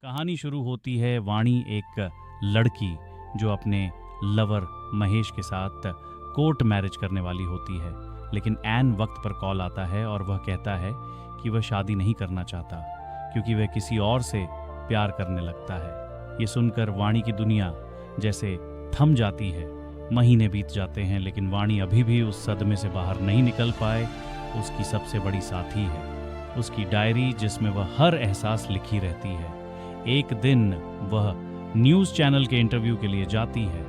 कहानी शुरू होती है। वाणी एक लड़की जो अपने लवर महेश के साथ कोर्ट मैरिज करने वाली होती है, लेकिन ऐन वक्त पर कॉल आता है और वह कहता है कि वह शादी नहीं करना चाहता क्योंकि वह किसी और से प्यार करने लगता है। ये सुनकर वाणी की दुनिया जैसे थम जाती है। महीने बीत जाते हैं लेकिन वाणी अभी भी उस सदमे से बाहर नहीं निकल पाए। उसकी सबसे बड़ी साथी है उसकी डायरी, जिसमें वह हर एहसास लिखी रहती है। एक दिन वह न्यूज़ चैनल के इंटरव्यू के लिए जाती है।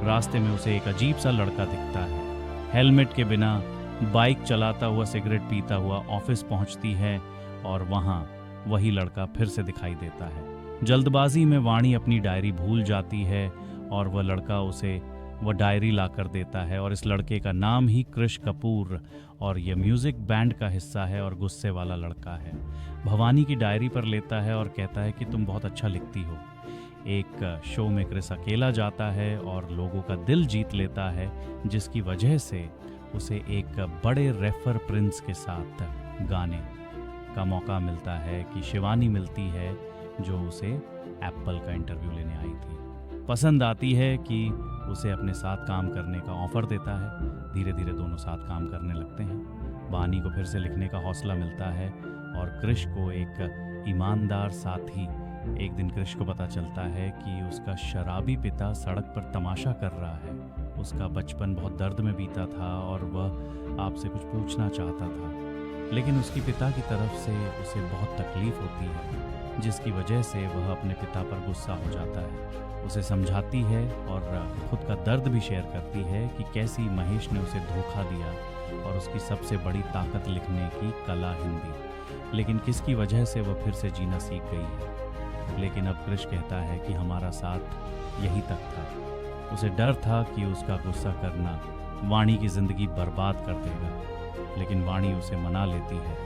रास्ते में उसे एक अजीब सा लड़का दिखता है। हेलमेट के बिना बाइक चलाता हुआ, सिगरेट पीता हुआ ऑफिस पहुंचती है और वहां वही लड़का फिर से दिखाई देता है। जल्दबाजी में वाणी अपनी डायरी भूल जाती है और वह लड़का उसे वह डायरी ला कर देता है और इस लड़के का नाम ही कृष कपूर और यह म्यूजिक बैंड का हिस्सा है और गुस्से वाला लड़का है। भवानी की डायरी पर लेता है और कहता है कि तुम बहुत अच्छा लिखती हो। एक शो में कृष अकेला जाता है और लोगों का दिल जीत लेता है, जिसकी वजह से उसे एक बड़े रैपर प्रिंस के साथ गाने का मौका मिलता है कि शिवानी मिलती है जो उसे एप्पल का इंटरव्यू लेने आई थी। पसंद आती है कि उसे अपने साथ काम करने का ऑफर देता है। धीरे धीरे दोनों साथ काम करने लगते हैं। वाणी को फिर से लिखने का हौसला मिलता है और कृष को एक ईमानदार साथी। एक दिन कृष को पता चलता है कि उसका शराबी पिता सड़क पर तमाशा कर रहा है। उसका बचपन बहुत दर्द में बीता था और वह आपसे कुछ पूछना चाहता था, लेकिन उसकी पिता की तरफ से उसे बहुत तकलीफ होती है, जिसकी वजह से वह अपने पिता पर गुस्सा हो जाता है। उसे समझाती है और खुद का दर्द भी शेयर करती है कि कैसी महेश ने उसे धोखा दिया और उसकी सबसे बड़ी ताकत लिखने की कला हिंदी, लेकिन किसकी वजह से वह फिर से जीना सीख गई है। लेकिन अब कृष कहता है कि हमारा साथ यही तक था। उसे डर था कि उसका गुस्सा करना वाणी की जिंदगी बर्बाद कर देगा, लेकिन वाणी उसे मना लेती है।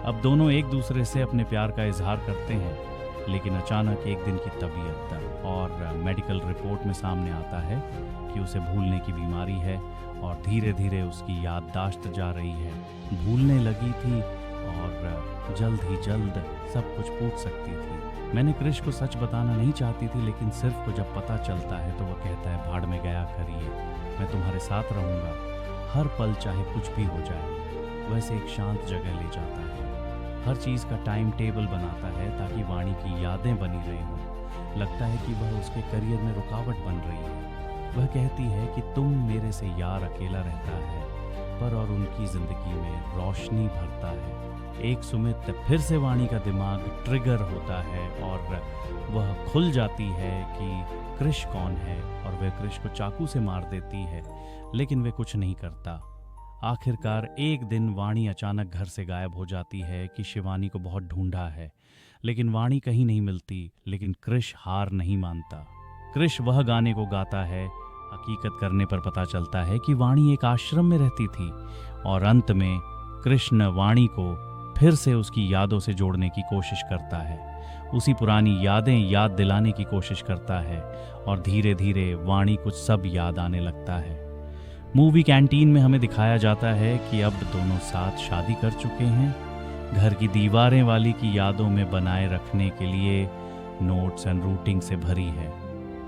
अब दोनों एक दूसरे से अपने प्यार का इजहार करते हैं, लेकिन अचानक एक दिन की तबीयत और मेडिकल रिपोर्ट में सामने आता है कि उसे भूलने की बीमारी है और धीरे धीरे उसकी याददाश्त जा रही है। भूलने लगी थी और जल्द ही जल्द सब कुछ पूछ सकती थी। मैंने कृष को सच बताना नहीं चाहती थी, लेकिन सिर्फ को जब पता चलता है तो वह कहता है, भाड़ में गया करिए, मैं तुम्हारे साथ रहूँगा हर पल, चाहे कुछ भी हो जाए। वैसे एक शांत जगह ले जाता है, हर चीज़ का टाइम टेबल बनाता है ताकि वाणी की यादें बनी रही हों। लगता है कि वह उसके करियर में रुकावट बन रही है। वह कहती है कि तुम मेरे से यार अकेला रहता है पर और उनकी ज़िंदगी में रोशनी भरता है। एक सुमित फिर से वाणी का दिमाग ट्रिगर होता है और वह खुल जाती है कि कृष कौन है और वह कृष को चाकू से मार देती है, लेकिन वह कुछ नहीं करता। आखिरकार एक दिन वाणी अचानक घर से गायब हो जाती है कि शिवानी को बहुत ढूंढा है, लेकिन वाणी कहीं नहीं मिलती। लेकिन कृष हार नहीं मानता। कृष वह गाने को गाता है। हकीकत करने पर पता चलता है कि वाणी एक आश्रम में रहती थी और अंत में कृष्ण वाणी को फिर से उसकी यादों से जोड़ने की कोशिश करता है। उसी पुरानी यादें याद दिलाने की कोशिश करता है और धीरे धीरे वाणी कुछ सब याद आने लगता है। मूवी कैंटीन में हमें दिखाया जाता है कि अब दोनों साथ शादी कर चुके हैं। घर की दीवारें वाली की यादों में बनाए रखने के लिए नोट्स एंड रूटिंग से भरी है।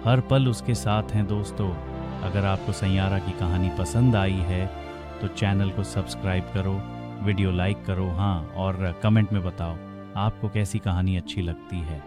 हर पल उसके साथ हैं दोस्तों। अगर आपको सैयारा की कहानी पसंद आई है तो चैनल को सब्सक्राइब करो, वीडियो लाइक करो, हाँ, और कमेंट में बताओ आपको कैसी कहानी अच्छी लगती है।